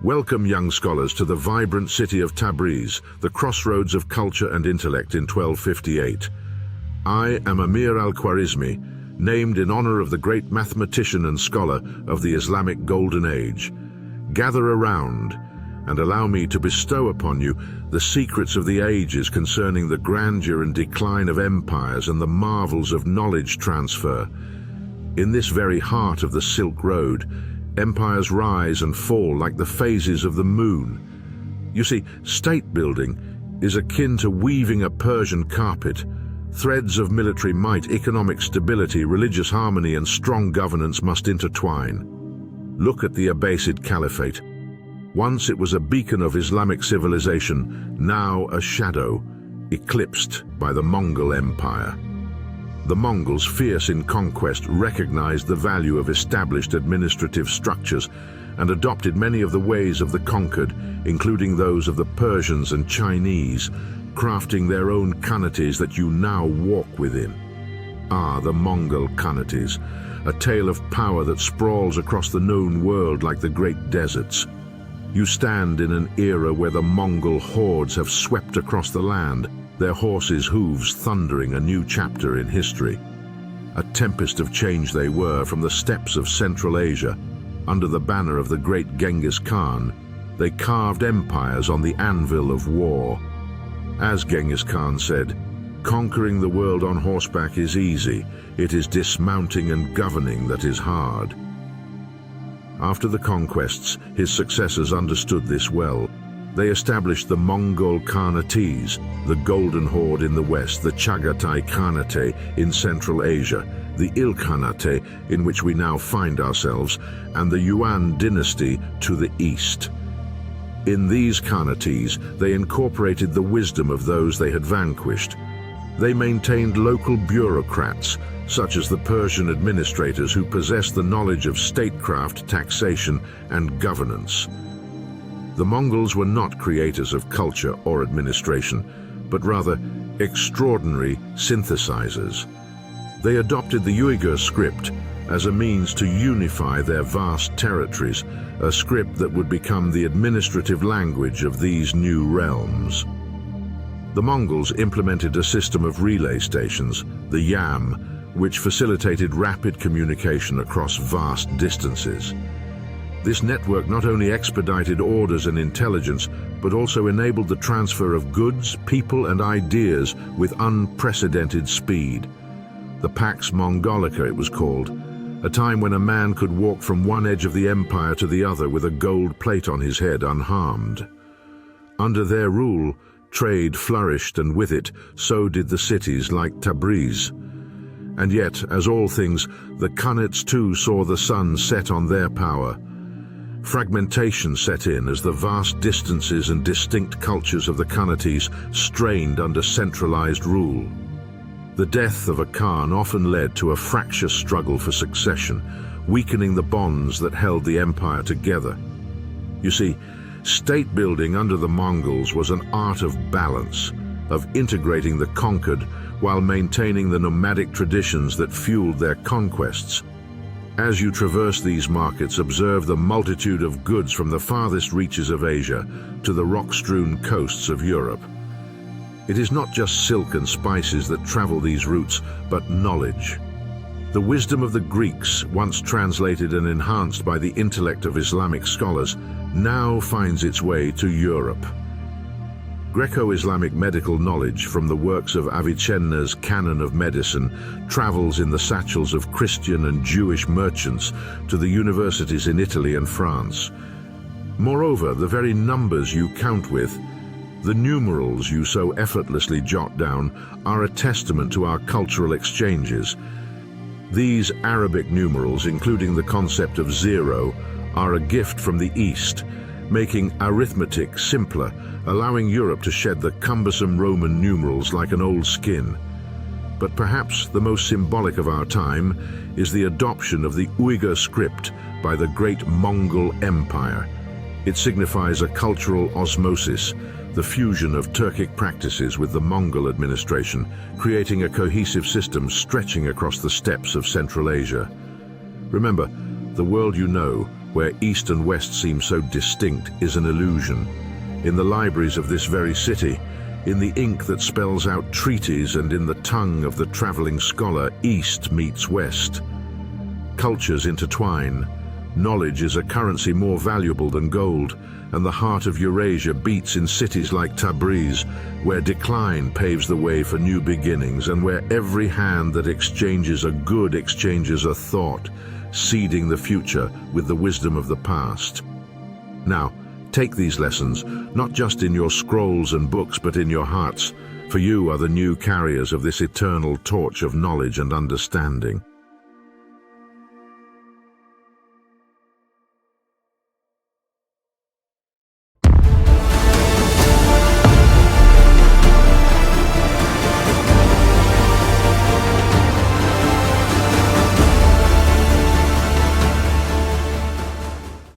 Welcome, young scholars, to the vibrant city of Tabriz, the crossroads of culture and intellect in 1258. I am Amir Al-Khwarizmi, named in honor of the great mathematician and scholar of the Islamic Golden Age. Gather around and allow me to bestow upon you the secrets of the ages concerning the grandeur and decline of empires and the marvels of knowledge transfer. In this very heart of the Silk Road, empires rise and fall like the phases of the moon. You see, state building is akin to weaving a Persian carpet. Threads of military might, economic stability, religious harmony, and strong governance must intertwine. Look at the Abbasid Caliphate. Once it was a beacon of Islamic civilization, now a shadow, eclipsed by the Mongol Empire. The Mongols, fierce in conquest, recognized the value of established administrative structures and adopted many of the ways of the conquered, including those of the Persians and Chinese, crafting their own Khanates that you now walk within. The Mongol Khanates, a tale of power that sprawls across the known world like the great deserts. You stand in an era where the Mongol hordes have swept across the land, their horses' hooves thundering a new chapter in history. A tempest of change they were from the steppes of Central Asia. Under the banner of the great Genghis Khan, they carved empires on the anvil of war. As Genghis Khan said, conquering the world on horseback is easy, it is dismounting and governing that is hard. After the conquests, his successors understood this well. They established the Mongol Khanates, the Golden Horde in the west, the Chagatai Khanate in Central Asia, the Ilkhanate in which we now find ourselves, and the Yuan dynasty to the east. In these Khanates, they incorporated the wisdom of those they had vanquished. They maintained local bureaucrats, such as the Persian administrators who possessed the knowledge of statecraft, taxation, and governance. The Mongols were not creators of culture or administration, but rather extraordinary synthesizers. They adopted the Uyghur script as a means to unify their vast territories, a script that would become the administrative language of these new realms. The Mongols implemented a system of relay stations, the Yam, which facilitated rapid communication across vast distances. This network not only expedited orders and intelligence, but also enabled the transfer of goods, people, and ideas with unprecedented speed. The Pax Mongolica, it was called, a time when a man could walk from one edge of the empire to the other with a gold plate on his head unharmed. Under their rule, trade flourished, and with it, so did the cities like Tabriz. And yet, as all things, the Khanates too saw the sun set on their power. Fragmentation set in as the vast distances and distinct cultures of the Khanates strained under centralized rule. The death of a Khan often led to a fractious struggle for succession, weakening the bonds that held the empire together. You see, state building under the Mongols was an art of balance, of integrating the conquered while maintaining the nomadic traditions that fueled their conquests. As you traverse these markets, observe the multitude of goods from the farthest reaches of Asia to the rock-strewn coasts of Europe. It is not just silk and spices that travel these routes, but knowledge. The wisdom of the Greeks, once translated and enhanced by the intellect of Islamic scholars, now finds its way to Europe. Greco-Islamic medical knowledge from the works of Avicenna's Canon of Medicine travels in the satchels of Christian and Jewish merchants to the universities in Italy and France. Moreover, the very numbers you count with, the numerals you so effortlessly jot down, are a testament to our cultural exchanges. These Arabic numerals, including the concept of zero, are a gift from the East, making arithmetic simpler, allowing Europe to shed the cumbersome Roman numerals like an old skin. But perhaps the most symbolic of our time is the adoption of the Uyghur script by the great Mongol Empire. It signifies a cultural osmosis, the fusion of Turkic practices with the Mongol administration, creating a cohesive system stretching across the steppes of Central Asia. Remember, the world you know, where east and west seem so distinct, is an illusion. In the libraries of this very city, in the ink that spells out treaties and in the tongue of the traveling scholar, east meets west. Cultures intertwine. Knowledge is a currency more valuable than gold, and the heart of Eurasia beats in cities like Tabriz, where decline paves the way for new beginnings and where every hand that exchanges a good exchanges a thought, seeding the future with the wisdom of the past. Now, take these lessons, not just in your scrolls and books, but in your hearts, for you are the new carriers of this eternal torch of knowledge and understanding.